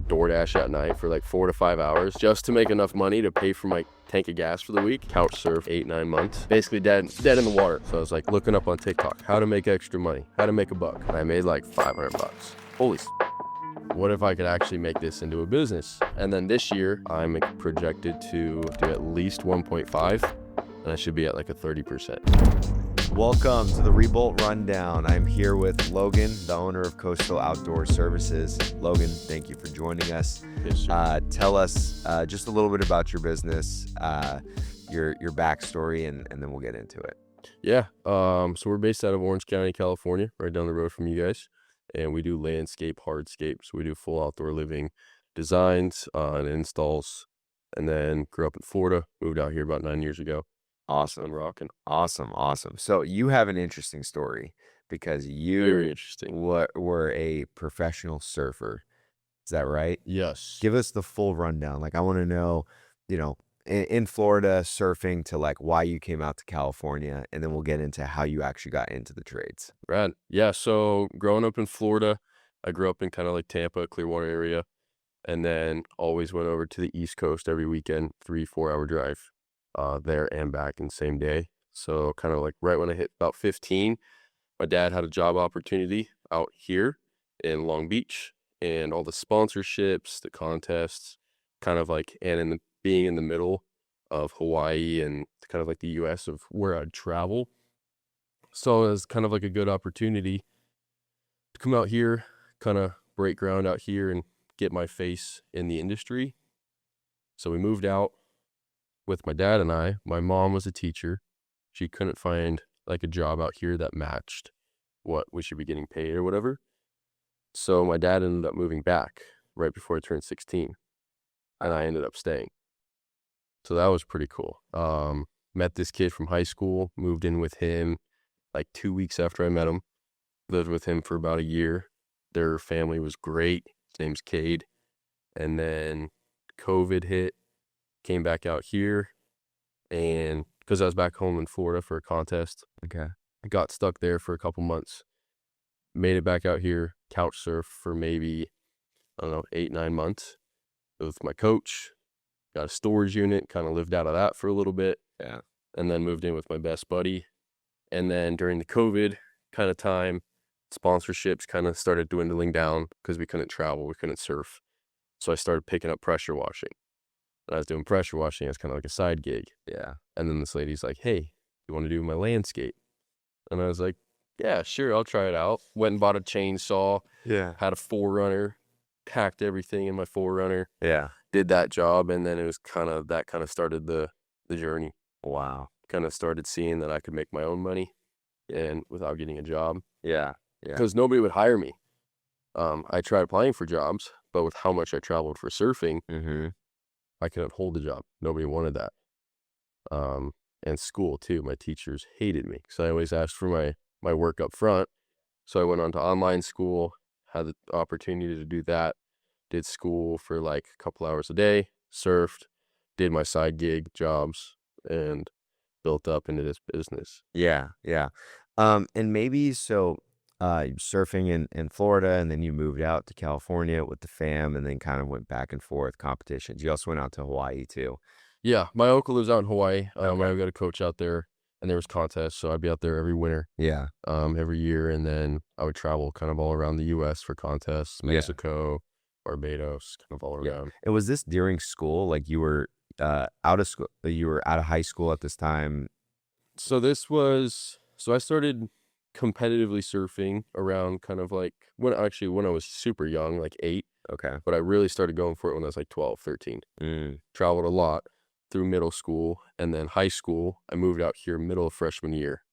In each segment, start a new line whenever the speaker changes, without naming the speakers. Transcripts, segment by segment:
DoorDash at night for like 4 to 5 hours just to make enough money to pay for my tank of gas for the week. Couch surf 8-9 months, basically dead in the water. So I was like looking up on TikTok how to make extra money, how to make a buck, and I made like 500 bucks. Holy what if I could actually make this into a business? And then this year I'm projected to do at least 1.5, and I should be at like a 30%.
Welcome to the Revolt Rundown. I'm here with Logan, the owner of Coastal Outdoor Services. Logan, thank you for joining us.
Yes, sir.
Tell us just a little bit about your business, your backstory, and then we'll get into it.
Yeah, so we're based out of Orange County, California, right down the road from you guys. And we do landscape, hardscape. So we do full outdoor living designs and installs. And then grew up in Florida, moved out here about 9 years ago.
Awesome.
And rocking.
Awesome. So you have an interesting story because you
Very interesting.
were a professional surfer. Is that right?
Yes.
Give us the full rundown. Like, I want to know, in Florida surfing to like why you came out to California, and then we'll get into how you actually got into the trades.
Rad. Yeah, so growing up in Florida, I grew up in kind of like Tampa, Clearwater area, and then always went over to the East Coast every weekend, 3-4 hour drive there and back in the same day. So kind of like right when I hit about 15, my dad had a job opportunity out here in Long Beach, and all the sponsorships, the contests, kind of like, and being in the middle of Hawaii and kind of like the US of where I'd travel. So it was kind of like a good opportunity to come out here, kind of break ground out here and get my face in the industry. So we moved out with my dad and I. My mom was a teacher. She couldn't find like a job out here that matched what we should be getting paid or whatever. So my dad ended up moving back right before I turned 16, and I ended up staying. So that was pretty cool. Met this kid from high school, moved in with him like 2 weeks after I met him, lived with him for about a year. Their family was great. His name's Cade. And then COVID hit, came back out here, and because I was back home in Florida for a contest,
Okay.
I got stuck there for a couple months, made it back out here, couch surf for maybe, 8-9 months with my coach, got a storage unit, kind of lived out of that for a little bit.
Yeah.
And then moved in with my best buddy. And then during the COVID kind of time, sponsorships kind of started dwindling down because we couldn't travel, we couldn't surf. So I started picking up pressure washing. And I was doing pressure washing as kind of like a side gig.
Yeah.
And then this lady's like, hey, you want to do my landscape? And I was like, yeah, sure, I'll try it out. Went and bought a chainsaw,
Yeah.
had a 4Runner, packed everything in my 4Runner,
Yeah.
did that job. And then it was kind of started the journey.
Wow.
Kind of started seeing that I could make my own money and without getting a job,
Yeah.
because nobody would hire me. I tried applying for jobs, but with how much I traveled for surfing,
Mm-hmm.
I couldn't hold a job. Nobody wanted that. And school too. My teachers hated me because I always asked for my work up front. So I went on to online school, had the opportunity to do that, did school for like a couple hours a day, surfed, did my side gig jobs, and built up into this business.
Yeah. Yeah. And maybe surfing in Florida, and then you moved out to California with the fam, and then kind of went back and forth competitions. You also went out to Hawaii too.
Yeah, my uncle lives out in Hawaii.
Okay.
I've got a coach out there, and there was contests, so I'd be out there every winter,
Yeah.
every year, and then I would travel kind of all around the U.S. for contests,
Yeah.
Mexico, Barbados, kind of all
Yeah.
around.
And was this during school? Like you were out of school, you were out of high school at this time?
So I started competitively surfing around kind of like when I was super young, like 8,
Okay.
but I really started going for it when I was like 12, 13. Traveled a lot through middle school, and then high school, I moved out here middle of freshman year.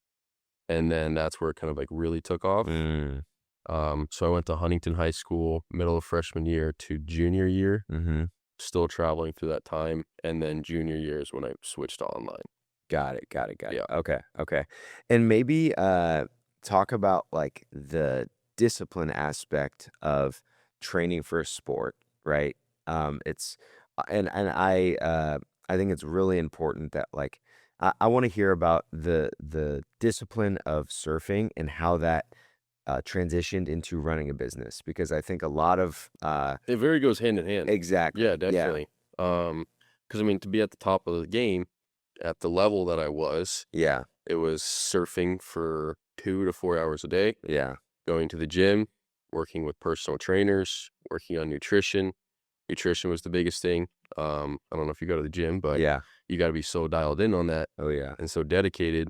And then that's where it kind of like really took off. So I went to Huntington High School, middle of freshman year to junior year,
Mm-hmm.
still traveling through that time. And then junior year is when I switched to online.
Got it.
Yeah.
Okay. And maybe talk about like the discipline aspect of training for a sport, right? It's and I think it's really important that like I want to hear about the discipline of surfing and how that transitioned into running a business? Because I think a lot of
It very goes hand in hand.
exactly.
Yeah,
Yeah.
definitely. Because I mean, to be at the top of the game, at the level that I was,
Yeah.
it was surfing for 2 to 4 hours a day,
Yeah.
going to the gym, working with personal trainers, working on nutrition. Nutrition was the biggest thing. I don't know if you go to the gym, but
Yeah.
you got to be so dialed in on that
Oh yeah.
and so dedicated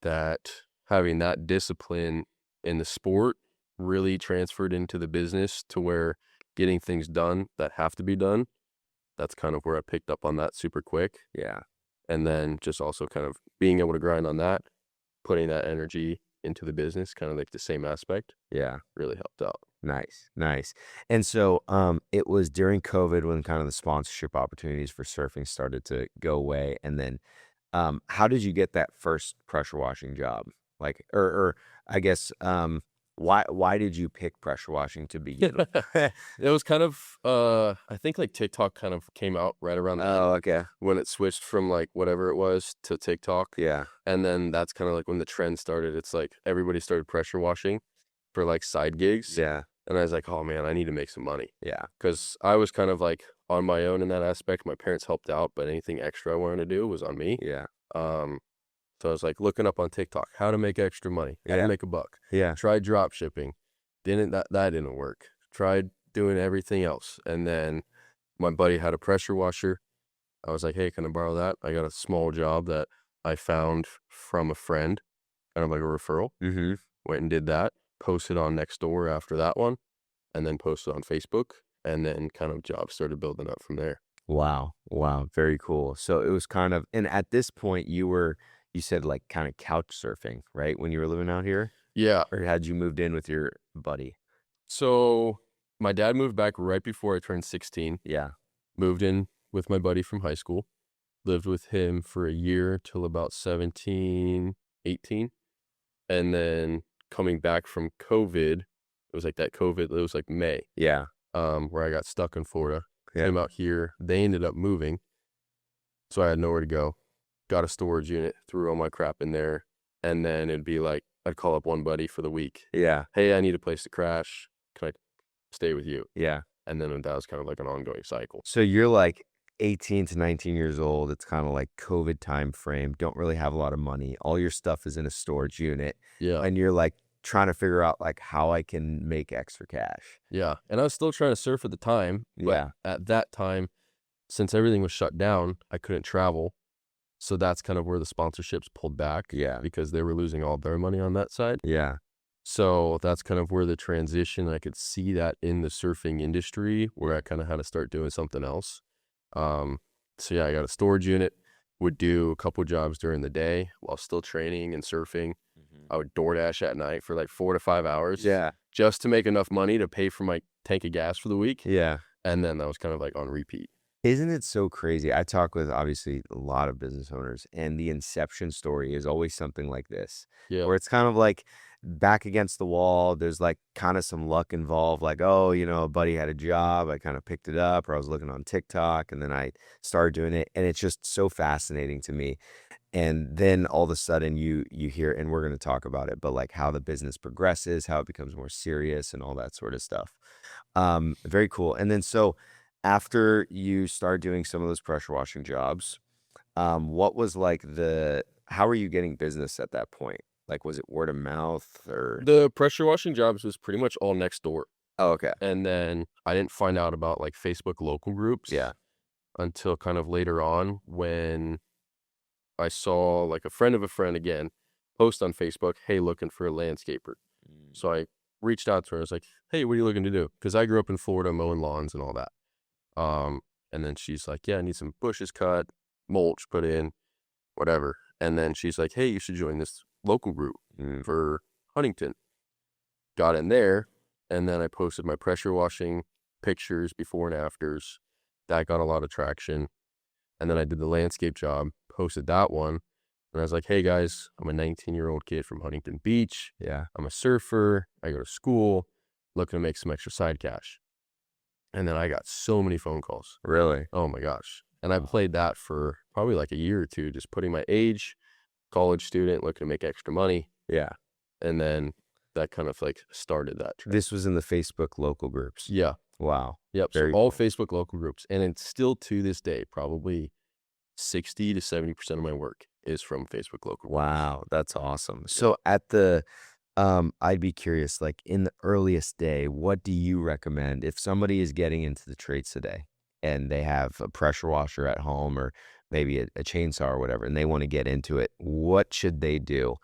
that having that discipline in the sport really transferred into the business to where getting things done that have to be done, that's kind of where I picked up on that super quick.
Yeah.
And then just also kind of being able to grind on that, putting that energy into the business, kind of like the same aspect,
Yeah.
really helped out.
Nice, nice. And so, it was during COVID when kind of the sponsorship opportunities for surfing started to go away. And then, how did you get that first pressure washing job? Like, or I guess, why did you pick pressure washing to begin with?
It was kind of, I think like TikTok kind of came out right around then
Oh, okay.
when it switched from like whatever it was to TikTok.
Yeah,
And then that's kind of like when the trend started. It's like everybody started pressure washing for like side gigs.
yeah,
And I was like, oh man, I need to make some money
yeah,
because I was kind of like on my own in that aspect. My parents helped out, but anything extra I wanted to do was on me.
yeah,
Um, so I was like looking up on TikTok how to make extra money, how to
yeah,
make a buck.
yeah,
Tried drop shipping, didn't that didn't work. Tried doing everything else, and then my buddy had a pressure washer. I was like, hey, can I borrow that? I got a small job that I found from a friend, kind of like a referral.
mhm.
Went and did that. Posted on Nextdoor after that one, and then posted on Facebook, and then kind of jobs started building up from there.
Wow, wow, very cool. So it was kind of, and at this point you said like kind of couch surfing, right? When you were living out here?
Yeah.
Or had you moved in with your buddy?
So my dad moved back right before I turned 16.
Yeah,
Moved in with my buddy from high school. Lived with him for a year till about 17, 18, and then coming back from COVID, it was like that COVID, it was like May,
yeah,
where I got stuck in Florida,
yeah,
came out here. They ended up moving, so I had nowhere to go. Got a storage unit, threw all my crap in there, and then it'd be like I'd call up one buddy for the week.
yeah,
Hey, I need a place to crash. Can I stay with you?
yeah.
And then that was kind of like an ongoing cycle.
So you're like 18 to 19 years old. It's kind of like COVID time frame. Don't really have a lot of money. All your stuff is in a storage unit,
Yeah.
and you're like trying to figure out like how I can make extra cash.
Yeah, and I was still trying to surf at the time, but
Yeah,
at that time, since everything was shut down, I couldn't travel. So that's kind of where the sponsorships pulled back
yeah,
because they were losing all their money on that side.
yeah,
So that's kind of where the transition, I could see that in the surfing industry where I kind of had to start doing something else. Um, so yeah, I got a storage unit, would do a couple jobs during the day while still training and surfing.
mhm.
I would DoorDash at night for like 4 to 5 hours
Yeah,
just to make enough money to pay for my tank of gas for the week.
yeah.
And then that was kind of like on repeat.
Isn't it so crazy? I talk with obviously a lot of business owners, and the inception story is always something like this,
Yeah.
where it's kind of like back against the wall. There's like kind of some luck involved, like, oh, a buddy had a job. I kind of picked it up, or I was looking on TikTok and then I started doing it. And it's just so fascinating to me. And then all of a sudden you hear, and we're going to talk about it, but like how the business progresses, how it becomes more serious and all that sort of stuff. Very cool. And then so after you start doing some of those pressure washing jobs, what was like how are you getting business at that point? Like, was it word of mouth or?
The pressure washing jobs was pretty much all next door.
Oh, okay.
And then I didn't find out about like Facebook local groups
Yeah.
until kind of later on when I saw like a friend of a friend again post on Facebook, hey, looking for a landscaper.
Mm.
So I reached out to her. I was like, hey, what are you looking to do? Because I grew up in Florida mowing lawns and all that. And then she's like, yeah, I need some bushes cut, mulch put in, whatever. And then she's like, hey, you should join this local group
Mm.
for Huntington. Got in there, and then I posted my pressure washing pictures before and afters. That got a lot of traction. And then I did the landscape job, posted that one. And I was like, hey guys, I'm a 19-year-old kid from Huntington Beach.
Yeah.
I'm a surfer. I go to school, looking to make some extra side cash. And then I got so many phone calls.
Really?
Oh my gosh. And I
Wow.
played that for probably like a year or two, just putting my age, college student, looking to make extra money.
Yeah.
And then that kind of like started that trend.
This was in the Facebook local groups.
Yeah.
Wow.
Yep. So
Very
all
cool.
Facebook local groups. And it's still to this day, probably 60 to 70% of my work is from Facebook local groups.
Wow, that's awesome.
Yep.
So at the I'd be curious, like in the earliest day, what do you recommend if somebody is getting into the trades today and they have a pressure washer at home or maybe a chainsaw or whatever, and they want to get into it? What should they do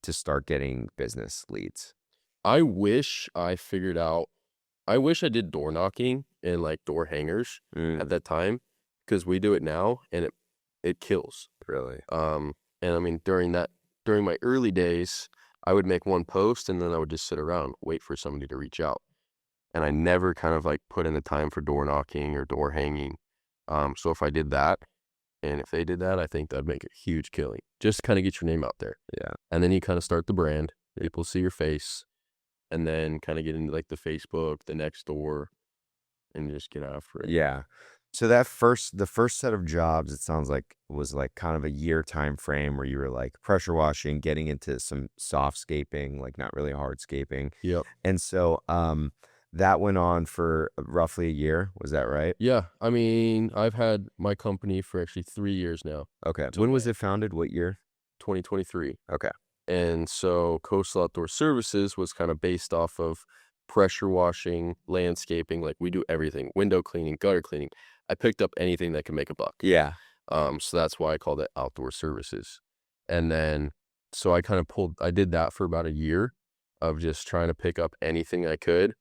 to start getting business leads?
I wish I figured out I wish I did door knocking and like door hangers
Mm,
at that time because we do it now and it kills.
really?
And I mean during my early days, I would make one post and then I would just sit around, wait for somebody to reach out. And I never kind of like put in the time for door knocking or door hanging. So if I did that and if they did that, I think that'd make a huge killing. Just kind of get your name out there.
Yeah.
And then you kind of start the brand. People see your face and then kind of get into like the Facebook, the next door, and just get after it.
Yeah. So the first set of jobs, it sounds like was like kind of a year time frame where you were like pressure washing, getting into some soft scaping, like not really hard scaping.
Yep.
And so that went on for roughly a year. Was that right?
Yeah. I mean, I've had my company for actually 3 years now,
Okay.
till
When was
May
it founded? What year?
2023.
Okay.
And so Coastal Outdoor Services was kind of based off of pressure washing, landscaping. Like we do everything, window cleaning, gutter cleaning. I picked up anything that can make a buck.
Yeah.
So that's why I called it outdoor services. And then, so I did that for about a year of just trying to pick up anything I could.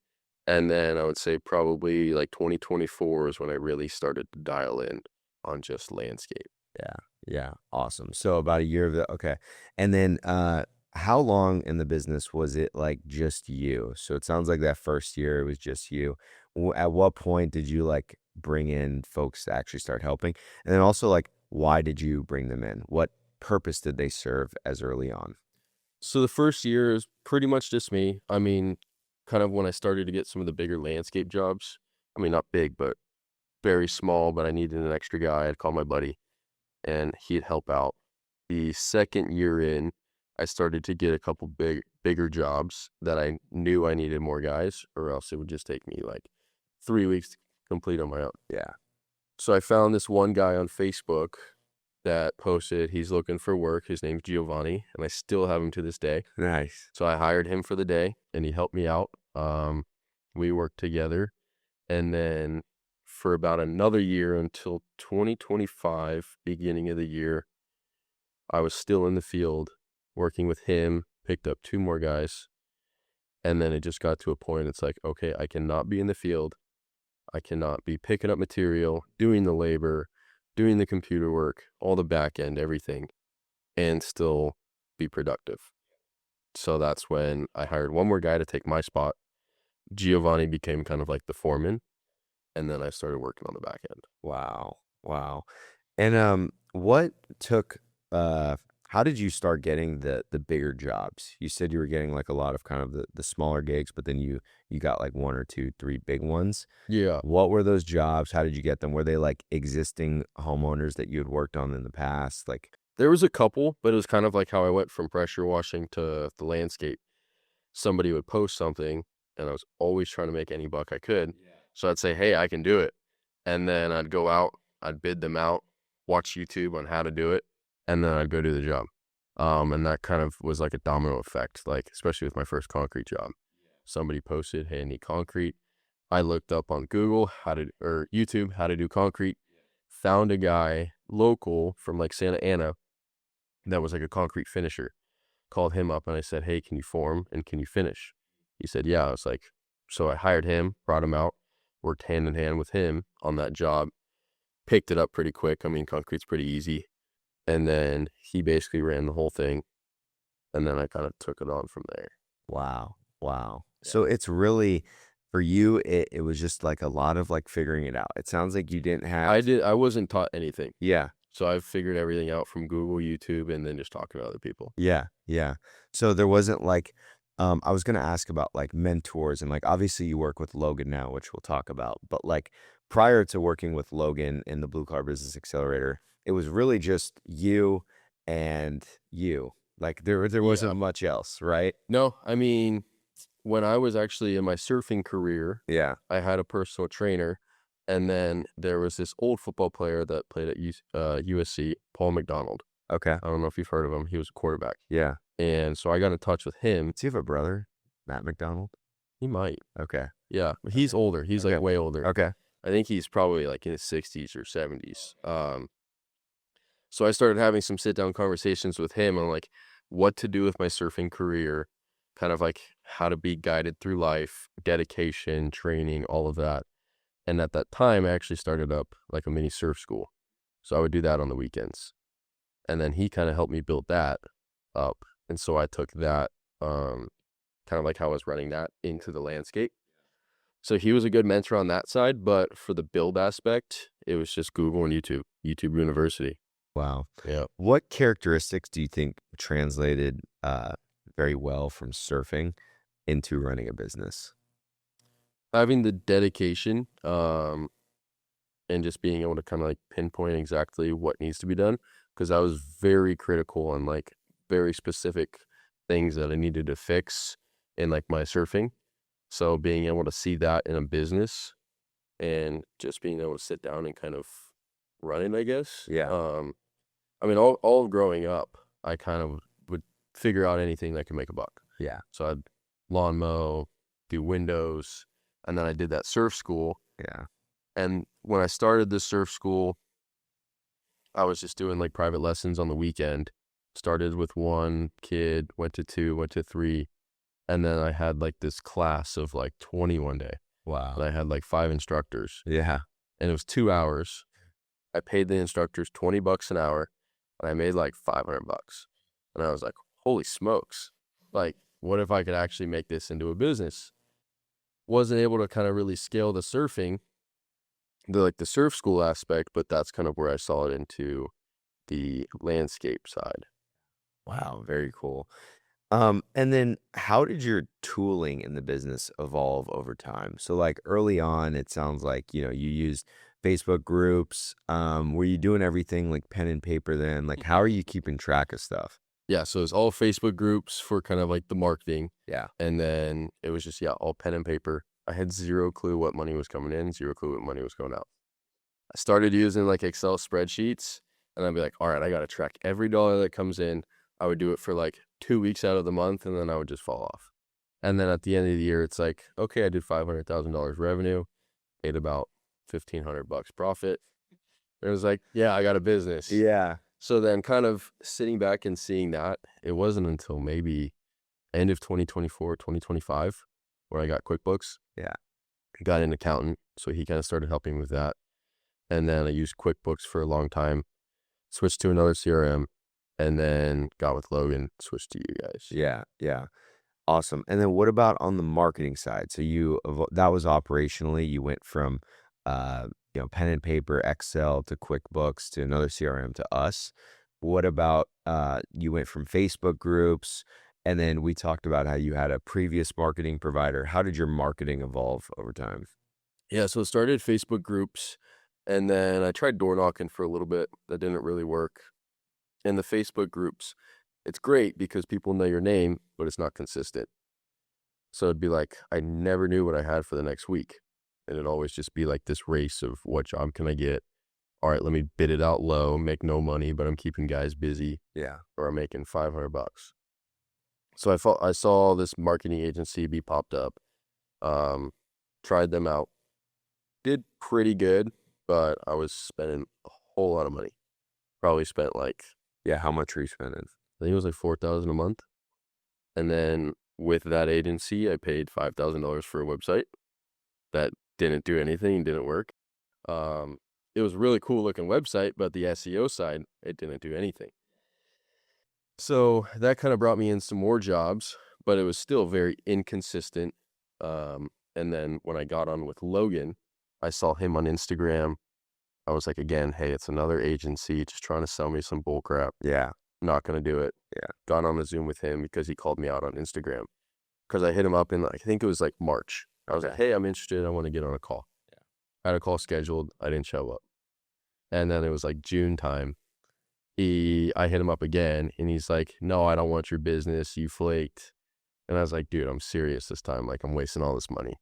And then I would say probably like 2024 is when I really started to dial in on just landscape.
Yeah. Yeah. Awesome. So about a year of the okay. And then how long in the business was it like just you? So it sounds like that first year it was just you. At what point did you like bring in folks to actually start helping? And then also like why did you bring them in? What purpose did they serve as early on?
So the first year is pretty much just me. I mean, kind of when I started to get some of the bigger landscape jobs. I mean, not big, but very small, but I needed an extra guy. I'd call my buddy and he'd help out. The second year in, I started to get a couple bigger jobs that I knew I needed more guys, or else it would just take me like 3 weeks to complete on my own.
Yeah.
So I found this one guy on Facebook that posted he's looking for work. His name's Giovanni, and I still have him to this day.
Nice.
So I hired him for the day, and he helped me out. We worked together, and then for about another year until 2025, beginning of the year, I was still in the field working with him, picked up two more guys, and then it just got to a point it's like, okay, I cannot be in the field. I cannot be picking up material, doing the labor, doing the computer work, all the back end, everything, and still be productive. So that's when I hired one more guy to take my spot. Giovanni became kind of like the foreman, and then I started working on the back end.
Wow. Wow. And what took how did you start getting the bigger jobs? You said you were getting like a lot of kind of the smaller gigs, but then you got like one or two, three big ones.
Yeah.
What were those jobs? How did you get them? Were they like existing homeowners that you had worked on in the past? Like,
There was a couple, but it was kind of like how I went from pressure washing to the landscape. Somebody would post something, and I was always trying to make any buck I could. So I'd say, hey, I can do it. And then I'd go out, I'd bid them out, watch YouTube on how to do it, and then I'd go do the job. And that kind of was like a domino effect, like especially with my first concrete job. Somebody posted, hey, I need concrete. I looked up on Google or YouTube how to do concrete, found a guy local from like Santa Ana that was like a concrete finisher. Called him up and I said, hey, can you form and can you finish? He said, yeah. I was like, so I hired him, brought him out, worked hand in hand with him on that job, picked it up pretty quick. I mean, concrete's pretty easy. And then he basically ran the whole thing. And then I kind of took it on from there.
wow, wow.
Yeah.
So it's really for you, it was just like a lot of like figuring it out. It sounds like you didn't have
I wasn't taught anything.
yeah.
So I've figured everything out from Google, YouTube, and then just talking to other people.
Yeah, yeah. So there wasn't like, I was gonna ask about like mentors and like obviously you work with Logan now, which we'll talk about, but like prior to working with Logan in the Blue Collar Business Accelerator, it was really just you and you. Like there
Yeah.
wasn't much else, right?
No, I mean, when I was actually in my surfing career,
Yeah.
I had a personal trainer, and then there was this old football player that played at USC, Paul McDonald.
Okay.
I don't know if you've heard of him. He was a quarterback.
Yeah.
And so I got in touch with him.
Does he have a brother? Matt McDonald?
He might.
Okay.
Yeah. He's older. He's like
Okay.
way older.
Okay.
I think he's probably like in his 60s or 70s. So I started having some sit down conversations with him on like what to do with my surfing career, kind of like how to be guided through life, dedication, training, all of that. And at that time, I actually started up like a mini surf school. So I would do that on the weekends. And then he kind of helped me build that up. And so I took that, kind of like how I was running that into the landscape. So he was a good mentor on that side. But for the build aspect, it was just Google and YouTube University.
Wow.
Yeah.
What characteristics do you think translated very well from surfing into running a business?
Having the dedication, and just being able to kind of like pinpoint exactly what needs to be done. Because I was very critical on like very specific things that I needed to fix in like my surfing. So being able to see that in a business and just being able to sit down and kind of run it, I guess.
Yeah.
I mean, all growing up, I kind of would figure out anything that could make a buck.
Yeah.
So I'd lawn mow, do windows, and then I did that surf school.
Yeah.
And when I started this surf school, I was just doing like private lessons on the weekend. Started with one kid, went to two, went to three, and then I had like this class of like 20 one day.
Wow.
And I had like 5 instructors,
Yeah.
and it was 2 hours. I paid the instructors $20 an hour, and I made like 500 bucks. And I was like, holy smokes. Like, what if I could actually make this into a business? Wasn't able to kind of really scale the surfing, the surf school aspect, but that's kind of where I saw it into the landscape side.
Wow. Very cool. And then how did your tooling in the business evolve over time? So like early on, it sounds like, you used Facebook groups. Were you doing everything like pen and paper then? Like how are you keeping track of stuff?
Yeah, so it's all Facebook groups for kind of like the marketing.
Yeah.
And then it was just, yeah, all pen and paper. I had zero clue what money was coming in, zero clue what money was going out. I started using like Excel spreadsheets, and I'd be like, all right, I got to track every dollar that comes in. I would do it for like 2 weeks out of the month, and then I would just fall off. And then at the end of the year, it's like, okay, I did $500,000 revenue, made about 1,500 bucks profit. It was like, yeah, I got a business.
Yeah.
So then kind of sitting back and seeing that, it wasn't until maybe end of 2024, 2025, where I got QuickBooks.
Yeah.
Got an accountant, so he kind of started helping with that. And then I used QuickBooks for a long time, switched to another CRM, and then got with Logan, switched to you guys.
Yeah. Yeah. Awesome. And then what about on the marketing side? So that was operationally, you went from, pen and paper, Excel to QuickBooks to another CRM to us. What about, you went from Facebook groups, and then we talked about how you had a previous marketing provider. How did your marketing evolve over time?
Yeah, so it started Facebook groups, and then I tried door knocking for a little bit. That didn't really work. In the Facebook groups, it's great because people know your name, but it's not consistent. So it'd be like, I never knew what I had for the next week. And it'd always just be like this race of what job can I get? All right, let me bid it out low, make no money, but I'm keeping guys busy,
Yeah.
or I'm making 500 bucks. So I saw this marketing agency be popped up, tried them out, did pretty good, but I was spending a whole lot of money. Probably spent like,
Yeah. How much were you spending?
I think it was like 4,000 a month. And then with that agency, I paid $5,000 for a website that didn't do anything, didn't work. It was a really cool looking website, but the SEO side, it didn't do anything. So that kind of brought me in some more jobs, but it was still very inconsistent. And then when I got on with Logan, I saw him on Instagram. I was like, again, hey, it's another agency just trying to sell me some bull crap.
Yeah.
Not going to do it.
Yeah.
Got on the Zoom with him because he called me out on Instagram. Because I hit him up in, I think it was like March. I was like, hey, I'm interested. I want to get on a call.
Yeah.
I had a call scheduled. I didn't show up. And then it was like June time. I hit him up again, and he's like, no, I don't want your business. You flaked. And I was like, "Dude, I'm serious this time, like, I'm wasting all this money."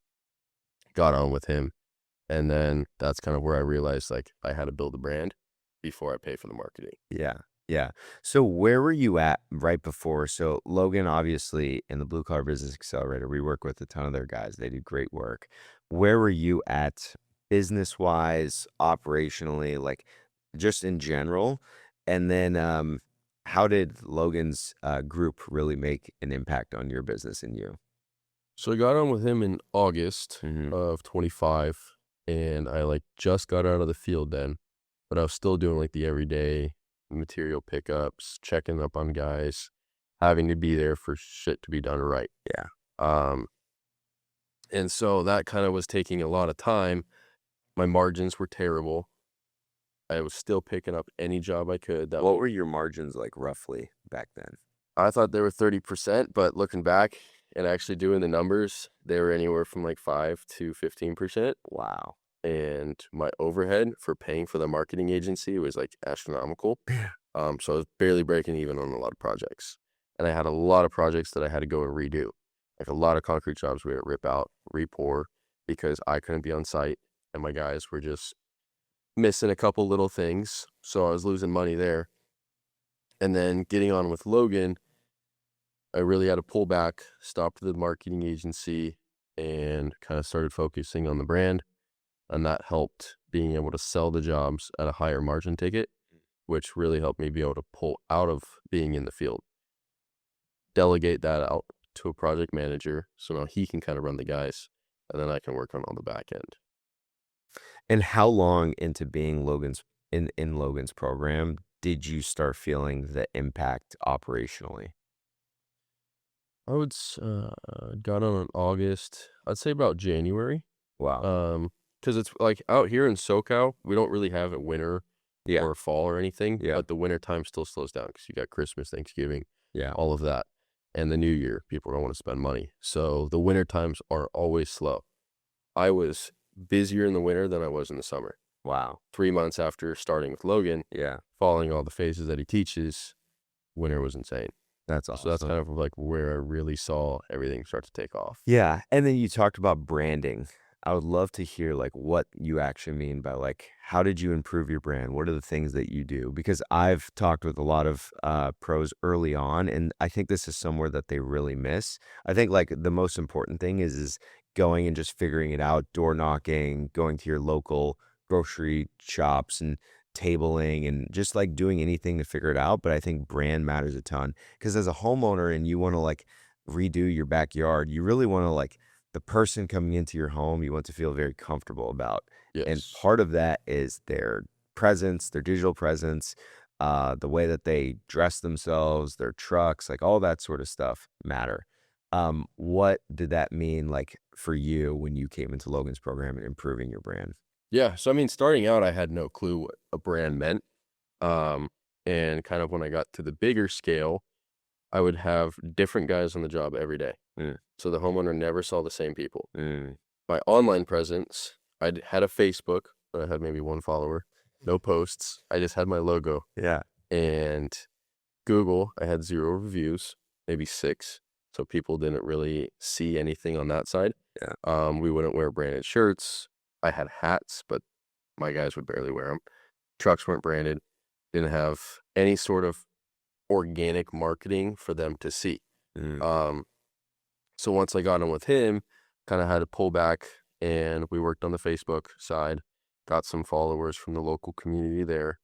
Got on with him, and then that's kind of where I realized, like, I had to build a brand before I pay for the marketing.
Yeah. Yeah. So where were you at right before? So Logan, obviously, in the Blue Collar Business Accelerator, we work with a ton of their guys. They do great work. Where were you at business wise, operationally, like just in general? And then how did Logan's group really make an impact on your business and you?
So I got on with him in August
Hmm.
of 25, and I, like, just got out of the field then, but I was still doing, like, the everyday material pickups, checking up on guys, having to be there for shit to be done right.
Yeah.
Um, and so that kinda was taking a lot of time. My margins were terrible. I was still picking up any job I could that
What
would
were your margins like roughly back then?
I thought they were 30%, but looking back and actually doing the numbers, they were anywhere from, like, 5 to 15%.
Wow.
And my overhead for paying for the marketing agency was, like, astronomical. So I was barely breaking even on a lot of projects, and I had a lot of projects that I had to go and redo, like a lot of concrete jobs we had to rip out, re-pour because I couldn't be on site, and my guys were just missing a couple little things, so I was losing money there. And then getting on with Logan, I really had to pull back, stop the marketing agency, and kinda started focusing on the brand. And that helped being able to sell the jobs at a higher margin ticket, which really helped me be able to pull out of being in the field, delegate that out to a project manager, so now he can kinda run the guys, and then I can work on all the back end.
And how long into being in Logan's program did you start feeling the impact operationally?
I would got on in August, I'd say about January,
Wow.
because it's, like, out here in SoCal, we don't really have a winter
Yeah.
or fall or anything,
Yeah.
but the winter time still slows down because you got Christmas, Thanksgiving,
Yeah.
all of that, and the New Year, people don't wanna spend money, so the winter times are always slow. I was busier in the winter than I was in the summer.
Wow.
3 months after starting with Logan,
Yeah.
following all the phases that he teaches, winter was insane.
That's
So that's
awesome.
kind of, like, where I really saw everything start to take off.
Yeah, and then you talked about branding. I would love to hear, like, what you actually mean by, like, how did you improve your brand? What are the things that you do? Because I've talked with a lot of, pros early on, and I think this is somewhere that they really miss. I think, like, the most important thing is going and just figuring it out, door knocking, going to your local grocery shops and tabling and just, like, doing anything to figure it out, but I think brand matters a ton. Because as a homeowner and you wanna, like, redo your backyard, you really want to like the person coming into your home, you want to feel very comfortable about. And
Yes.
part of that is their presence, their digital presence, the way that they dress themselves, their trucks, like all that sort of stuff matter. What did that mean like for you when you came into Logan's program and improving your brand?
Yeah, so, I mean, starting out, I had no clue what a brand meant, um, and kind of when I got to the bigger scale, I would have different guys on the job every day,
Mm,
so the homeowner never saw the same people.
mm,
My online presence, had a Facebook, but I had maybe 1 follower, no posts, I just had my logo,
yeah,
and Google, I had 0 reviews, maybe 6, so people didn't really see anything on that side.
yeah.
We wouldn't wear branded shirts. I had hats, but my guys would barely wear them. Trucks weren't branded, didn't have any sort of organic marketing for them to see.
Mm,
Um, so once I got in with him, kinda had to pull back, and we worked on the Facebook side, got some followers from the local community there,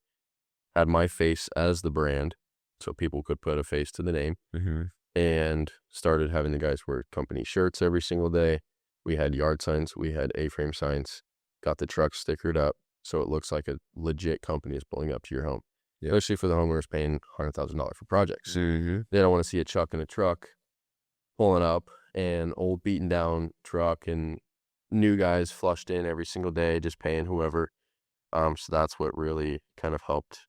had my face as the brand, so people could put a face to the name,
hmm.
and started having the guys wear company shirts every single day. We had yard signs, we had A-frame signs, got the truck stickered up, so it looks like a legit company is pulling up to your home,
Yep.
especially for the homeowners paying $100,000 for projects.
Hmm.
They don't wanna see a Chuck in a truck pulling up, an old beaten down truck, and new guys flushed in every single day, just paying whoever. So that's what really kind of helped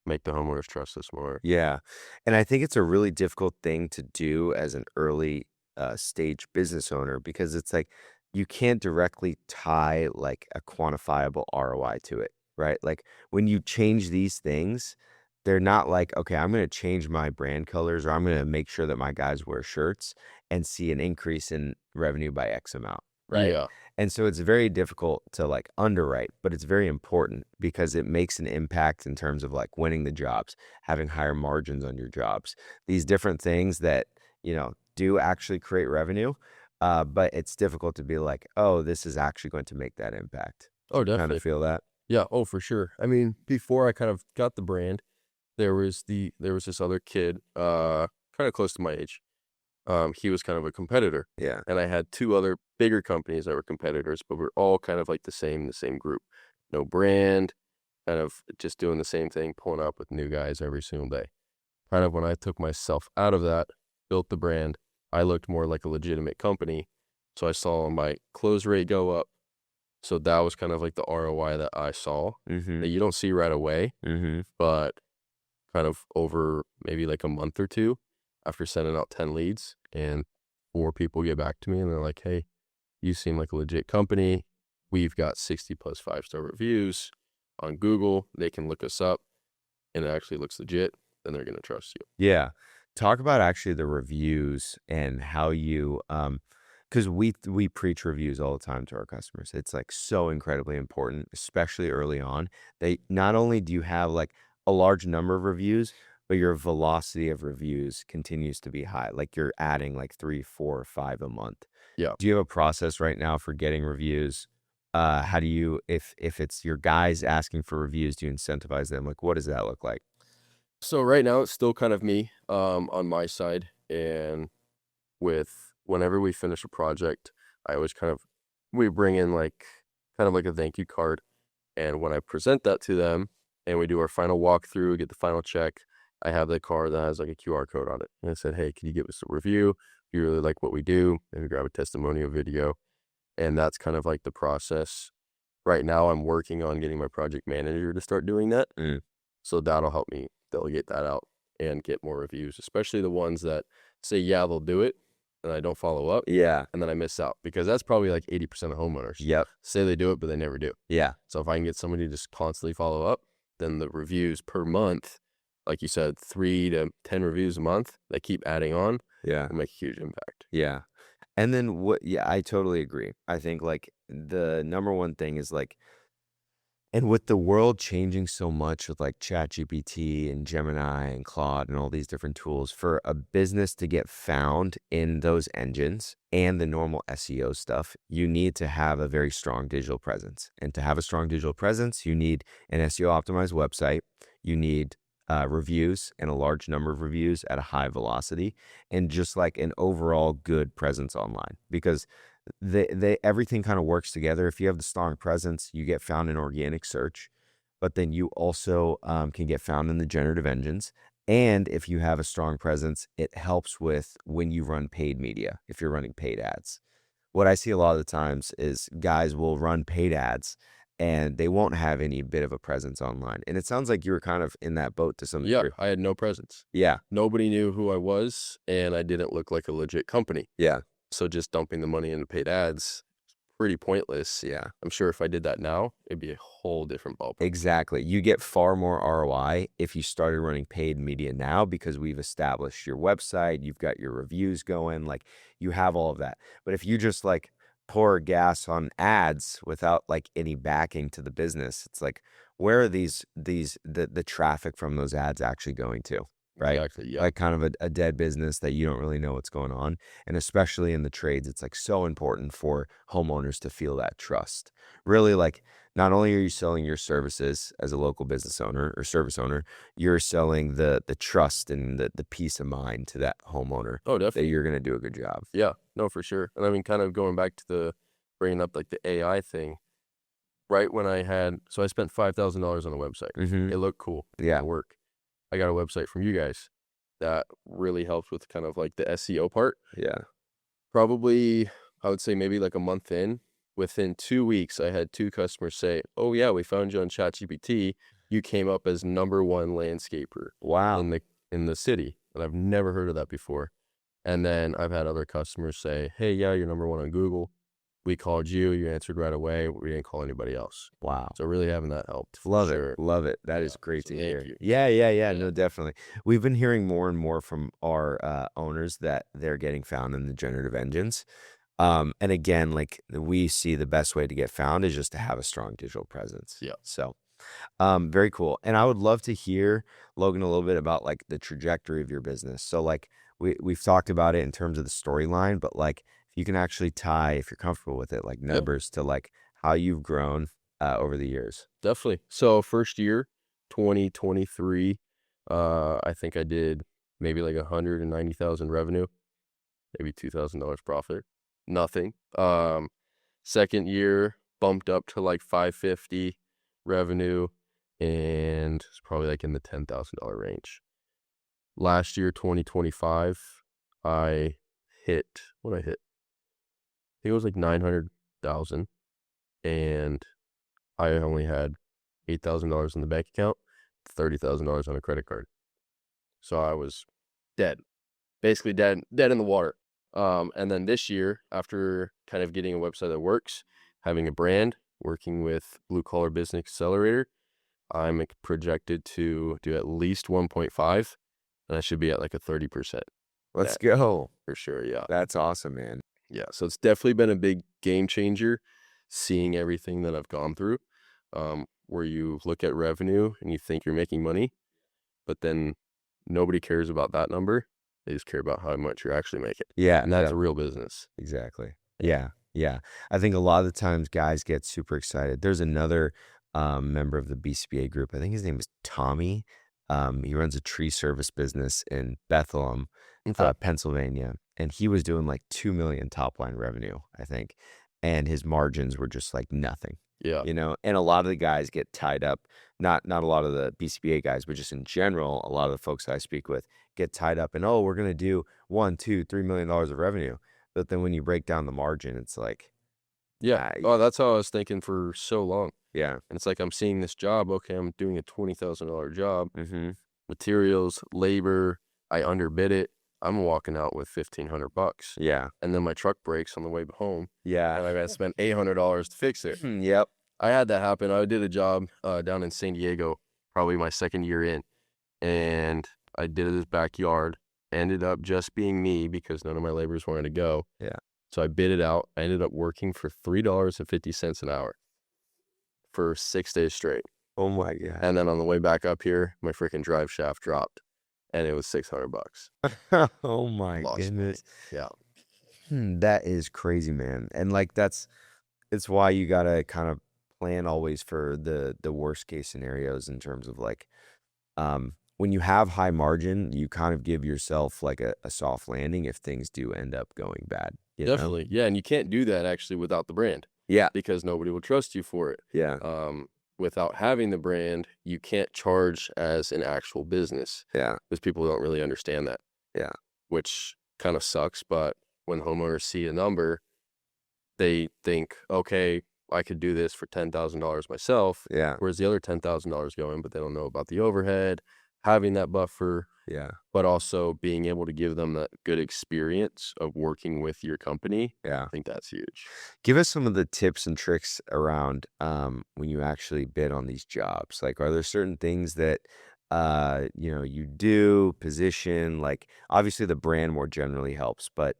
make the homeowners trust us more.
Yeah. And I think it's a really difficult thing to do as an early stage business owner because it's like you can't directly tie like a quantifiable ROI to it, right? Like when you change these things, they're not like, "Okay, I'm gonna change my brand colors, or I'm gonna make sure that my guys wear shirts and see an increase in revenue by X amount," right?
Yeah.
And so it's very difficult to, like, underwrite, but it's very important because it makes an impact in terms of, like, winning the jobs, having higher margins on your jobs. These different things that, do actually create revenue, but it's difficult to be like, "Oh, this is actually going to make that impact."
Oh,
Do you kinda
definitely.
feel that?
Yeah, oh, for sure. I mean, before I kind of got the brand, there was this other kid, kinda close to my age. He was kind of a competitor,
Yeah.
and I had 2 other bigger companies that were competitors, but we're all kind of like the same group. No brand, kind of just doing the same thing, pulling up with new guys every single day. Kind of when I took myself out of that, built the brand, I looked more like a legitimate company, so I saw my close rate go up. So that was kind of like the ROI that I saw that
Mhm.
you don't see right away,
Mhm.
but kind of over maybe like a month or 2 after sending out 10 leads and 4 people get back to me and they're like, "Hey, you seem like a legit company. We've got 60 plus 5-star reviews on Google. They can look us up and it actually looks legit." Then they're gonna trust you.
Yeah. Talk about actually the reviews and how you, because we preach reviews all the time to our customers. It's, like, so incredibly important, especially early on. They not only do you have, like, a large number of reviews, but your velocity of reviews continues to be high. Like, you're adding, like, 3, 4, 5 a month.
Yeah.
Do you have a process right now for getting reviews? How do you if it's your guys asking for reviews, do you incentivize them? Like, what does that look like?
So right now it's still kind of me on my side and with whenever we finish a project, I always kind of we bring in like kind of like a thank you card. And when I present that to them and we do our final walkthrough, get the final check, I have the card that has like a QR code on it. And I said, "Hey, can you give us a review? If you really like what we do, maybe grab a testimonial video." And that's kind of like the process. Right now, I'm working on getting my project manager to start doing that.
Mm.
So that'll help me delegate that out and get more reviews, especially the ones that say, yeah, they'll do it, and I don't follow up,
Yeah.
and then I miss out because that's probably like 80% of homeowners
Yep.
say they do it, but they never do.
Yeah.
So if I can get somebody to just constantly follow up, then the reviews per month, like you said, 3 to 10 reviews a month that keep adding on
Yeah.
will make a huge impact.
Yeah. And then what yeah, I totally agree. I think, like, the number one thing is, like, and with the world changing so much with, like, ChatGPT and Gemini and Claude and all these different tools, for a business to get found in those engines and the normal SEO stuff, you need to have a very strong digital presence. And to have a strong digital presence, you need an SEO optimized website. You need reviews and a large number of reviews at a high velocity, and just like an overall good presence online. Because they everything kind of works together. If you have the strong presence, you get found in organic search, but then you also can get found in the generative engines. And if you have a strong presence, it helps with when you run paid media, if you're running paid ads. What I see a lot of the times is guys will run paid ads and they won't have any bit of a presence online. And it sounds like you were kind of in that boat to some
Yeah,
degree.
I had no presence.
Yeah.
Nobody knew who I was, and I didn't look like a legit company.
Yeah.
So just dumping the money into paid ads, pretty pointless.
Yeah.
I'm sure if I did that now, it'd be a whole different ballpark.
Exactly. You get far more ROI if you started running paid media now because we've established your website, you've got your reviews going, like you have all of that. But if you just like pour gas on ads without like any backing to the business, it's like where are the traffic from those ads actually going to? Right?
Exactly, yeah.
Like kind of a dead business that you don't really know what's going on. And especially in the trades, it's like so important for homeowners to feel that trust. Really like not only are you selling your services as a local business owner or service owner, you're selling the trust and the peace of mind to that homeowner
Oh,
that
definitely.
you're going to do a good job.
Yeah, no, for sure. And I mean, kind of going back to the bringing up like the AI thing, right when I spent $5,000 on a website.
Hmm.
It looked cool. It
Yeah.
didn't work. I got a website from you guys that really helped with kind of like the SEO part.
Yeah.
Probably, I would say maybe like a month in, within 2 weeks, I had 2 customers say, "Oh, yeah, we found you on ChatGPT. You came up as number 1 landscaper
Wow.
in the city." And I've never heard of that before. And then I've had other customers say, "Hey, yeah, you're number 1 on Google." we called you, you answered right away. We didn't call anybody else.
Wow.
So really having that helped for
Love it.
sure.
Love it. That
Yeah.
is great
So
to
thank
hear.
you.
Yeah, yeah, yeah.
Yeah.
No, definitely. We've been hearing more and more from our owners that they're getting found in the generative engines. And again, like we see the best way to get found is just to have a strong digital presence.
Yeah.
So, very cool. And I would love to hear, Logan, a little bit about like the trajectory of your business. So like we've talked about it in terms of the storyline, but like if you can actually tie, if you're comfortable with it, like
Yeah.
numbers to like how you've grown over the years.
Definitely. So first year, 2023, I think I did maybe like 190,000 revenue, maybe $2,000 profit. Nothing. Second year bumped up to like 550 revenue, and it's probably like in the $10,000 range. Last year, 2025, I hit what I hit. I think it was like 900,000, and I only had $8,000 in the bank account, $30,000 on a credit card. So I was dead, basically dead in the water. And then this year, after kind of getting a website that works, having a brand, working with Blue Collar Business Accelerator, I'm projected to do at least 1.5, and I should be at like a 30%
Let's
net
go.
for sure. Yeah.
That's awesome, man.
Yeah. So it's definitely been a big game changer seeing everything that I've gone through, where you look at revenue and you think you're making money, but then nobody cares about that number. They just care about how much you're actually making.
Yeah,
And that's a real business.
exactly.
Yeah.
Yeah, yeah. I think a lot of the times guys get super excited. There's another member of the BCBA group. I think his name is Tommy. He runs a tree service business in Bethlehem,
Okay.
Pennsylvania, and he was doing like 2 million top line revenue, I think, and his margins were just like nothing.
Yeah.
You know, and a lot of the guys get tied up. Not a lot of the BCBA guys, but just in general, a lot of the folks I speak with get tied up in, oh, we're gonna do 1, 2, $3 million of revenue. But then when you break down the margin, it's like,
Yeah.
ah,
Oh, that's how I was thinking for so long.
yeah.
And it's like I'm seeing this job. Okay, I'm doing a $20,000 job.
Mhm.
Materials, labor, I underbid it. I'm walking out with $1,500.
Yeah.
And then my truck breaks on the way home,
Yeah.
and I gotta spend $800 to fix it.
Yep.
I had that happen. I did a job down in San Diego, probably my second year in, and I did it in his backyard. Ended up just being me because none of my laborers wanted to go.
Yeah.
So I bid it out. I ended up working for $3.50 an hour for 6 days straight.
Oh my god.
And then on the way back up here, my freaking drive shaft dropped, and it was $600.
Oh my
Lost money.
goodness.
Yeah.
That is crazy, man. And like it's why you gotta kind of plan always for the worst case scenarios in terms of like when you have high margin, you kind of give yourself like a soft landing if things do end up going bad. You know?
Definitely. Yeah, and you can't do that actually without the brand
Yeah.
because nobody will trust you for it.
Yeah.
Without having the brand, you can't charge as an actual business
Yeah.
because people don't really understand that,
Yeah.
which kind of sucks. But when homeowners see a number, they think, okay, I could do this for $10,000 myself.
Yeah.
Where's the other $10,000 going? But they don't know about the overhead, having that buffer,
Yeah.
but also being able to give them that good experience of working with your company.
Yeah.
I think that's huge.
Give us some of the tips and tricks around when you actually bid on these jobs. Like, are there certain things that you do, position, like obviously the brand more generally helps, but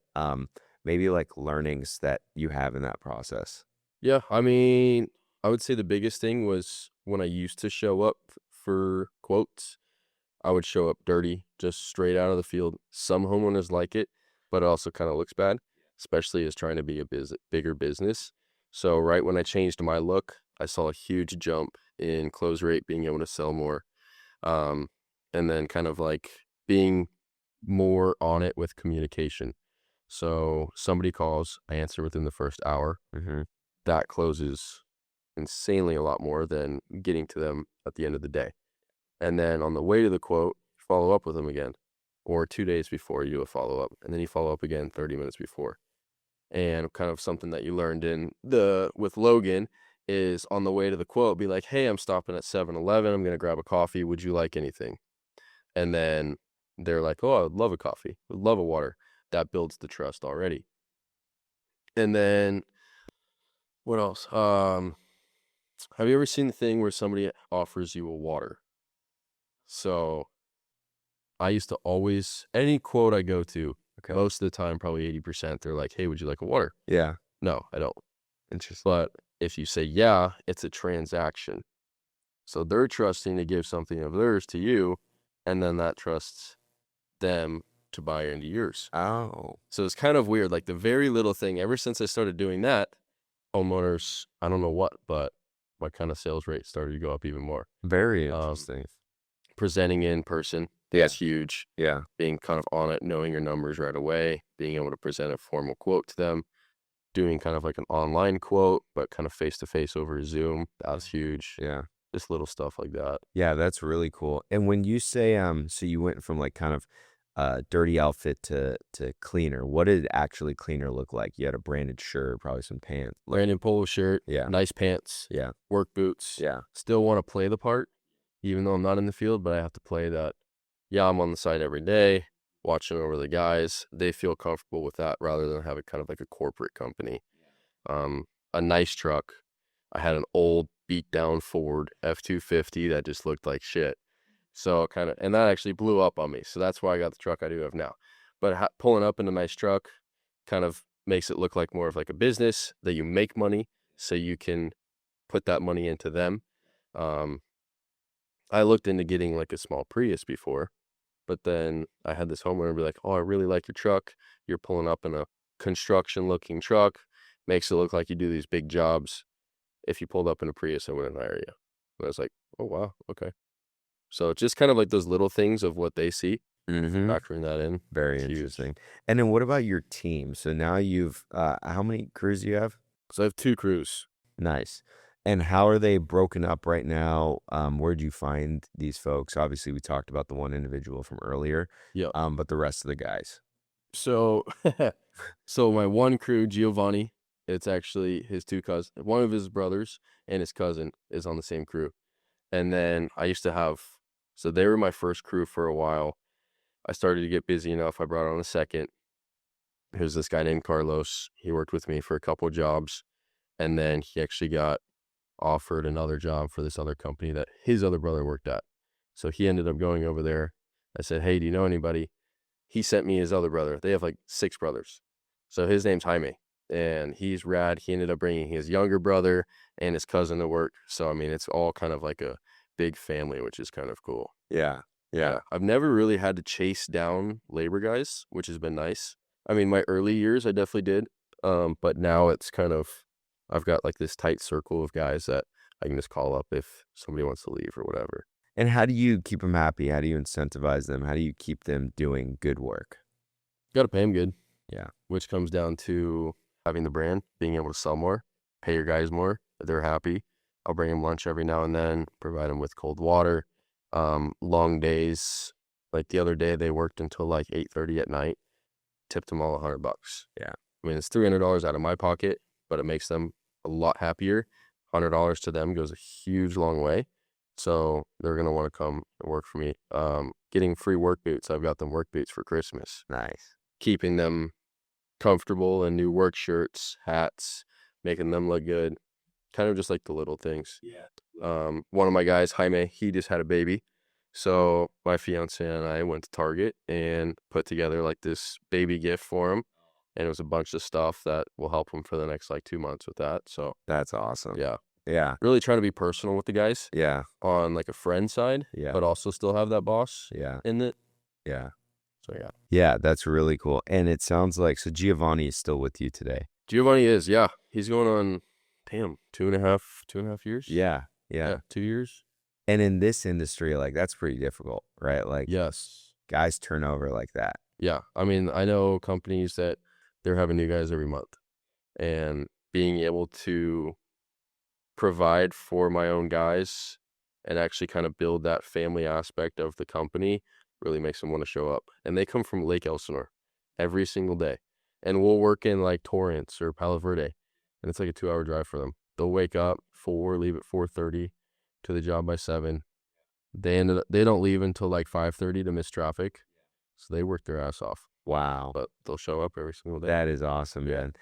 maybe like learnings that you have in that process.
Yeah, I mean, I would say the biggest thing was when I used to show up for quotes, I would show up dirty, just straight out of the field. Some homeowners like it, but it also kind of looks bad, especially as trying to be a bigger business. So right when I changed my look, I saw a huge jump in close rate, being able to sell more, um, and then kind of like being more on it with communication. So somebody calls, I answer within the first hour.
Mm-hmm.
That closes insanely a lot more than getting to them at the end of the day. And then on the way to the quote, follow up with them again, or 2 days before you do a follow up, and then you follow up again 30 minutes before. And kind of something that you learned with Logan is on the way to the quote, be like, hey, I'm stopping at 7-Eleven. I'm going to grab a coffee. Would you like anything? And then they're like, oh, I would love a coffee. Would love a water. That builds the trust already. And then What else? Have you ever seen the thing where somebody offers you a water? So I used to always, any quote I go to,
Okay.
most of the time, probably 80%, they're like, "Hey, would you like a water?"
Yeah.
No, I don't.
Interesting.
But if you say yeah, it's a transaction. So they're trusting to give something of theirs to you, and then that trusts them to buy into yours.
Oh,
So it's kind of weird. Like the very little thing, ever since I started doing that, homeowners, I don't know what, but my kind of sales rate started to go up even more.
very
Um,
interesting.
Presenting in person
Yeah.
is huge.
Yeah.
Being kind of on it, knowing your numbers right away, being able to present a formal quote to them, doing kind of like an online quote, but kind of face to face over Zoom. That was huge.
Yeah.
Just little stuff like that.
Yeah, that's really cool. And when you say, so you went from like kind of dirty outfit to cleaner, what did actually cleaner look like? You had a branded shirt, probably some pants.
Brandon polo shirt,
Yeah.
nice pants,
Yeah.
work boots.
Yeah.
Still want to play the part, even though I'm not in the field, but I have to play that. Yeah, I'm on the side every day, watching over the guys. They feel comfortable with that rather than having kind of like a corporate company. Um, a nice truck. I had an old beat down Ford F-250 that just looked like shit. So kind of, and that actually blew up on me. So that's why I got the truck I do have now. But pulling up in a nice truck kind of makes it look like more of like a business that you make money so you can put that money into them. Um, I looked into getting like a small Prius before, but then I had this homeowner be like, "Oh, I really like your truck. You're pulling up in a construction looking truck. Makes it look like you do these big jobs. If you pulled up in a Prius, I wouldn't hire you." And I was like, "Oh, wow. Okay." So it's just kind of like those little things of what they see,
Mm-hmm.
factoring that in.
Very
It's huge.
interesting. And then what about your team? So now you've, how many crews do you have?
So I have 2 crews.
Nice. And how are they broken up right now? Where'd you find these folks? Obviously, we talked about the one individual from earlier,
Yep.
but the rest of the guys.
So so my one crew, Giovanni, it's actually his 2 cousins. One of his brothers and his cousin is on the same crew. And then I used to have, so they were my first crew for a while. I started to get busy enough, I brought on a second. Here's this guy named Carlos. He worked with me for a couple jobs, and then he actually got offered another job for this other company that his other brother worked at. So he ended up going over there. I said, "Hey, do you know anybody?" He sent me his other brother. They have like 6 brothers. So his name's Jaime, and he's rad. He ended up bringing his younger brother and his cousin to work. So, I mean, it's all kind of like a big family, which is kind of cool.
Yeah. Yeah.
Yeah. I've never really had to chase down labor guys, which has been nice. I mean, my early years, I definitely did. But now it's kind of, I've got like this tight circle of guys that I can just call up if somebody wants to leave or whatever.
And how do you keep them happy? How do you incentivize them? How do you keep them doing good work?
Got to pay them good,
Yeah.
which comes down to having the brand, being able to sell more, pay your guys more. They're happy. I'll bring them lunch every now and then, provide them with cold water. Long days. Like the other day, they worked until like 8:30 at night. Tipped them all $100.
Yeah.
I mean, it's $300 out of my pocket, but it makes them a lot happier. $100 to them goes a huge long way. So they're gonna want to come and work for me. Getting free work boots. I've got them work boots for Christmas.
Nice.
Keeping them comfortable and new work shirts, hats, making them look good. Kind of just like the little things.
Yeah.
One of my guys, Jaime, he just had a baby. So my fiance and I went to Target and put together like this baby gift for him. And it was a bunch of stuff that will help him for the next like 2 months with that. So
That's awesome.
yeah,
Yeah.
really trying to be personal with the guys
Yeah.
on like a friend side,
Yeah.
but also still have that boss
Yeah.
in it.
Yeah.
So yeah.
Yeah. That's really cool. And it sounds like, so Giovanni is still with you today.
Giovanni is, yeah. He's going on, damn, 2.5 years.
Yeah. Yeah.
Yeah, 2 years.
And in this industry, like that's pretty difficult, right? Like
Yes.
guys turn over like that.
Yeah. I mean, I know companies that they're having new guys every month, and being able to provide for my own guys and actually kind of build that family aspect of the company really makes them want to show up. And they come from Lake Elsinore every single day. And we'll work in like Torrance or Palo Verde, and it's like a 2-hour drive for them. They'll wake up 4, leave at 4:30 to the job by 7. They don't leave until like 5:30 to miss traffic. So they work their ass off,
Wow.
but they'll show up every single day.
That is awesome,
Yeah.
man.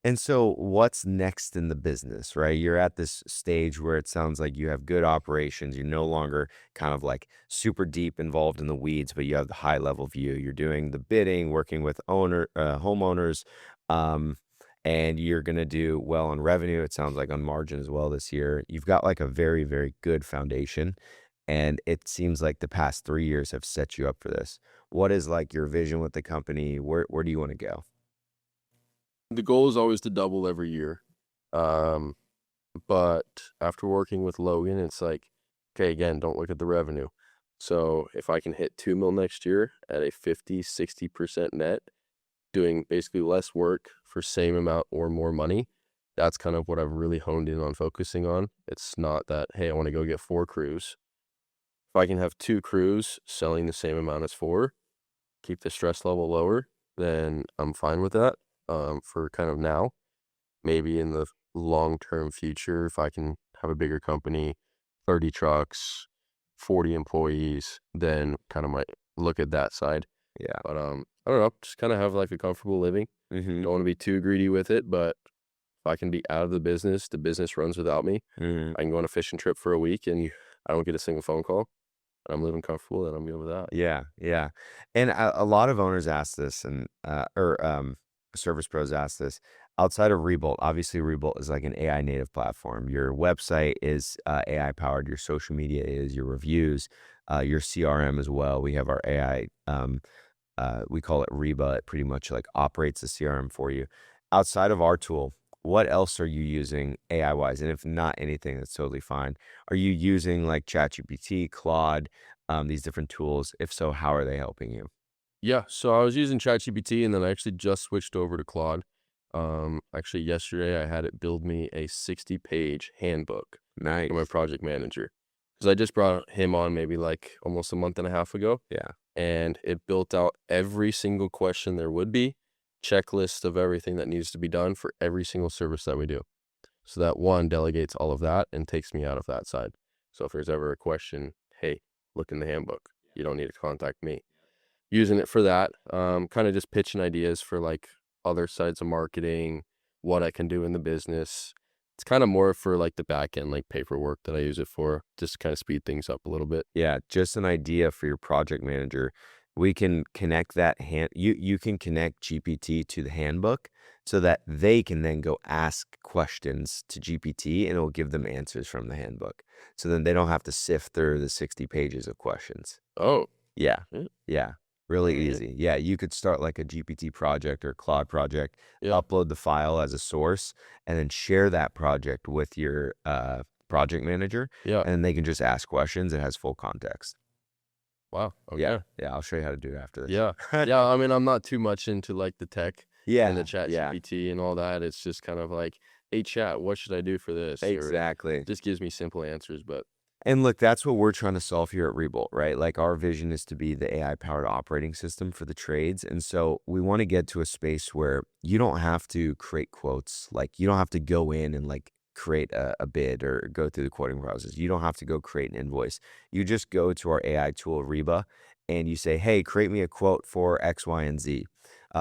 And so what's next in the business, right? You're at this stage where it sounds like you have good operations. You're no longer kind of like super deep involved in the weeds, but you have the high level view. You're doing the bidding, working with homeowners, um, and you're going to do well on revenue. It sounds like on margin as well this year. You've got like a very, very good foundation. And it seems like the past 3 years have set you up for this. What is like your vision with the company? Where do you want to go?
The goal is always to double every year. Um, but after working with Logan, it's like, okay, again, don't look at the revenue. So if I can hit 2 mil next year at a 50-60% net, doing basically less work for same amount or more money, that's kind of what I've really honed in on focusing on. It's not that, hey, I want to go get 4 crews. If I can have 2 crews selling the same amount as 4, keep the stress level lower, then I'm fine with that, for kind of now. Maybe in the long-term future, if I can have a bigger company, 30 trucks, 40 employees, then kind of might look at that side.
Yeah.
But, I don't know, just kinda have, like, a comfortable living.
Hmm.
Don't wanna be too greedy with it, but if I can be out of the business runs without me.
Hmm.
I can go on a fishing trip for a week, and I don't get a single phone call, and I'm living comfortable, and I'm good with that.
Yeah, yeah, and a lot of owners ask this, and service pros ask this. Outside of Rebuilt, obviously Rebuilt is like an AI native platform. Your website is AI powered. Your social media is your reviews, your CRM as well. We have our AI. We call it Reba. It pretty much like operates the CRM for you. Outside of our tool, what else are you using AI wise? And if not anything, that's totally fine. Are you using like ChatGPT, Claude, these different tools? If so, how are they helping you?
Yeah, so I was using ChatGPT, and then I actually just switched over to Claude. Actually, yesterday, I had it build me a 60-page handbook for my
Nice.
project manager, because I just brought him on maybe, like, almost a month and a half ago,
Yeah.
and it built out every single question there would be, checklist of everything that needs to be done for every single service that we do. So that, 1, delegates all of that and takes me out of that side. So if there's ever a question, "Hey, look in the handbook. You don't need to contact me." Using it for that, kinda just pitching ideas for, like, other sides of marketing, what I can do in the business. It's kinda more for, like, the back end, like, paperwork that I use it for, just to kinda speed things up a little bit.
Yeah, just an idea for your project manager. We can connect that you can connect GPT to the handbook so that they can then go ask questions to GPT and it will give them answers from the handbook. So then they don't have to sift through the 60 pages of questions.
Oh,
Yeah.
yeah,
Yeah. Really
alright,
easy. Yeah, you could start like a GPT project or Claude project,
yeah,
upload the file as a source, and then share that project with your project manager,
yeah.
and then they can just ask questions. It has full context.
Wow,
Yeah.
okay.
Yeah. I'll show you how to do it after this.
Yeah. Yeah, I mean, I'm not too much into, like, the tech and the
Yeah.
Chat
Yeah.
GPT and all that. It's just kind of like, "Hey, chat, what should I do for this?" Or
Exactly.
just gives me simple answers, but
And look, that's what we're trying to solve here at Revolt, right? Like our vision is to be the AI powered operating system for the trades. And so we want to get to a space where you don't have to create quotes. Like you don't have to go in and like create a bid or go through the quoting process. You don't have to go create an invoice. You just go to our AI tool, Reba, and you say, hey, create me a quote for X, Y, and Z.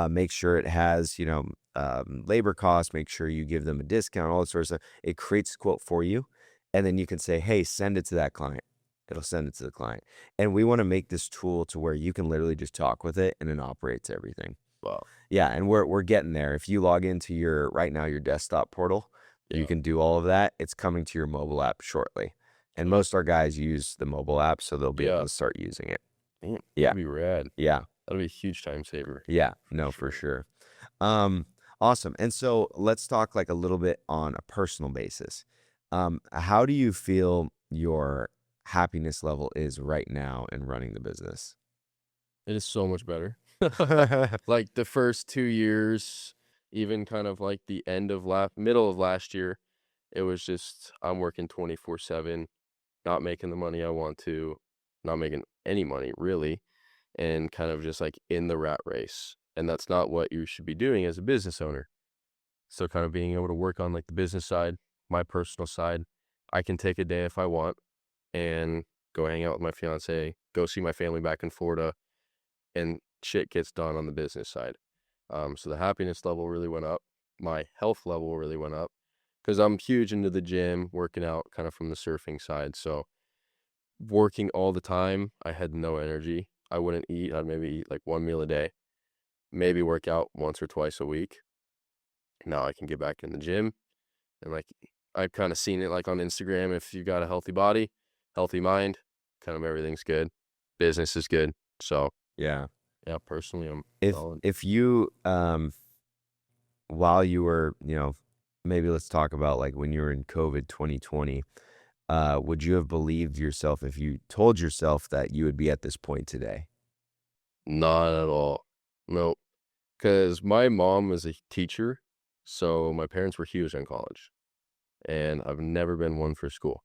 Make sure it has, labor costs, make sure you give them a discount, all that sort of stuff. It creates a quote for you and then you can say, "Hey, send it to that client." It'll send it to the client. And we wanna make this tool to where you can literally just talk with it and it operates everything.
wow.
Yeah, and we're getting there. If you log into your right now, your desktop portal, you
Yeah,
can do all of that. It's coming to your mobile app shortly. And
okay.
most of our guys use the mobile app, so they'll be able
Yeah.
to start using it.
Man,
Yeah,
that'd be rad.
yeah,
That'll be a huge time saver
yeah.
for
No, for
sure.
sure. Um, awesome. And so let's talk like a little bit on a personal basis. How do you feel your happiness level is right now in running the business?
It is so much better. Like, the first 2 years, even kind of like the end of middle of last year, it was just, I'm working 24/7, not making the money I want to, not making any money really, and kind of just, like, in the rat race, and that's not what you should be doing as a business owner. So kind of being able to work on, like, the business side, my personal side. I can take a day if I want and go hang out with my fiance, go see my family back in Florida, and shit gets done on the business side. So the happiness level really went up. my health level really went up because I'm huge into the gym, working out kind of from the surfing side. So working all the time, I had no energy. I wouldn't eat. I'd maybe eat like one meal a day, maybe work out once or twice a week. Now I can get back in the gym and like I've kind of seen it like on Instagram. If you got a healthy body, healthy mind, kind of everything's good. Business is good. So
Yeah.
yeah, personally, I'm
If
solid.
if you while you were, maybe let's talk about like when you were in COVID 2020, would you have believed yourself if you told yourself that you would be at this point today?
Not at all. Nope. Because my mom was a teacher, so my parents were huge on college, and I've never been one for school.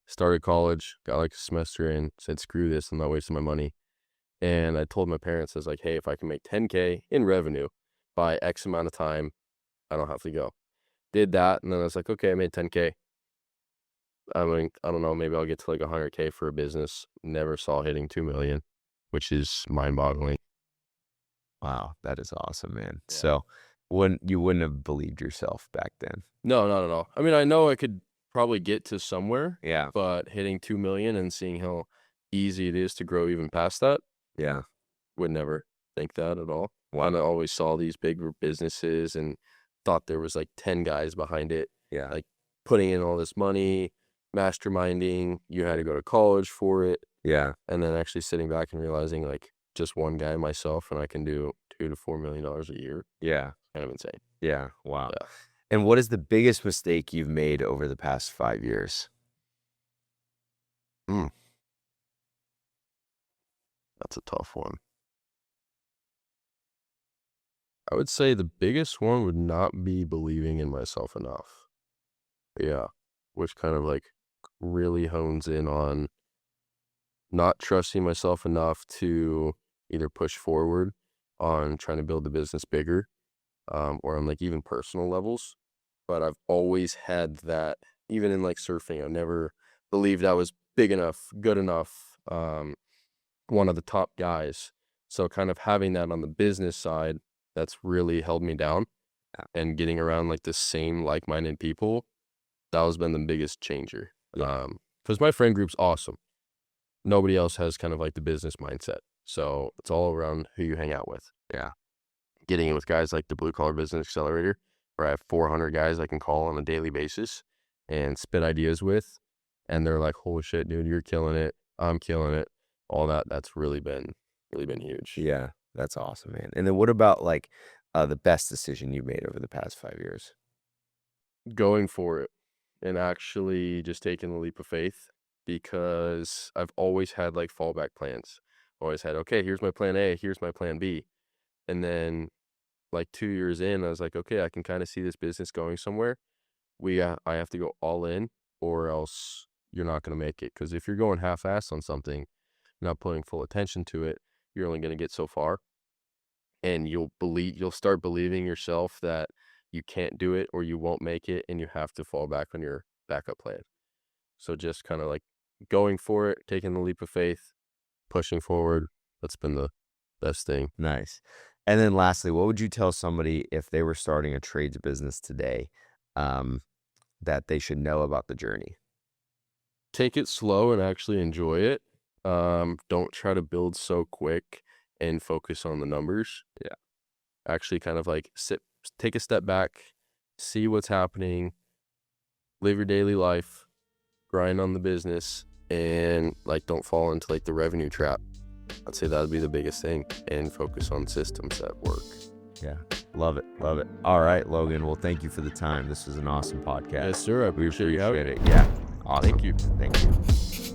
Started college, got like a semester in, said, screw this, I'm not wasting my money. And I told my parents, I was like, hey, if I can make 10K in revenue by X amount of time, I don't have to go. Did that, and then I was like, okay, I made 10K. I mean, I don't know, maybe I'll get to like 100K for a business. Never saw hitting 2 million, which is mind boggling.
Wow, that is awesome, man.
Yeah.
So, you wouldn't have believed yourself back then?
No, not at all. I mean, I know I could probably get to somewhere,
Yeah,
but hitting 2 million and seeing how easy it is to grow even past that,
yeah.
would never think that at all.
Wow.
And I always saw these bigger businesses and thought there was like 10 guys behind it,
Yeah,
like putting in all this money, masterminding. You had to go to college for it.
yeah,
And then actually sitting back and realizing like just one guy myself and I can do $2 to $4 million a year.
yeah,
Kind of insane.
yeah. Wow.
Yeah.
And what is the biggest mistake you've made over the past 5 years?
Mm, that's a tough one. I would say the biggest one would not be believing in myself enough. Yeah. Which kind of like really hones in on not trusting myself enough to either push forward on trying to build the business bigger, or on like even personal levels. But I've always had that, even in like surfing, I never believed I was big enough, good enough, one of the top guys. So kind of having that on the business side, that's really held me down
Yeah,
and getting around like the same like-minded people, that has been the biggest changer.
yeah,
Because my friend group's awesome. Nobody else has kind of like the business mindset. So it's all around who you hang out with.
yeah,
Getting in with guys like the Blue Collar Business Accelerator, where I have 400 guys I can call on a daily basis and spit ideas with. And they're like, holy shit, dude, you're killing it. I'm killing it. All that. That's really been huge.
yeah. That's awesome, man. And then what about like the best decision you made over the past 5 years?
Going for it and actually just taking the leap of faith because I've always had like fallback plans. Always had, okay, here's my plan A, here's my plan B. And then like 2 years in, I was like, okay, I can kind of see this business going somewhere. I have to go all in or else you're not going to make it. Because if you're going half-assed on something, not putting full attention to it, you're only going to get so far. And you'll start believing yourself that you can't do it or you won't make it and you have to fall back on your backup plan. So just kind of like going for it, taking the leap of faith, pushing forward. That's been the best thing.
Nice. And then lastly, what would you tell somebody if they were starting a trades business today, um, that they should know about the journey?
Take it slow and actually enjoy it. Don't try to build so quick and focus on the numbers.
Yeah.
Actually kind of like take a step back, see what's happening, live your daily life, grind on the business, and like don't fall into like the revenue trap. I'd say that would be the biggest thing, and focus on systems that work.
Yeah. Love it. Love it. All right, Logan. Well, thank you for the time. This was an awesome podcast.
Yes, sir. I
We
appreciate you having
appreciate
me.
it. Yeah. Awesome.
Thank you.
Thank you.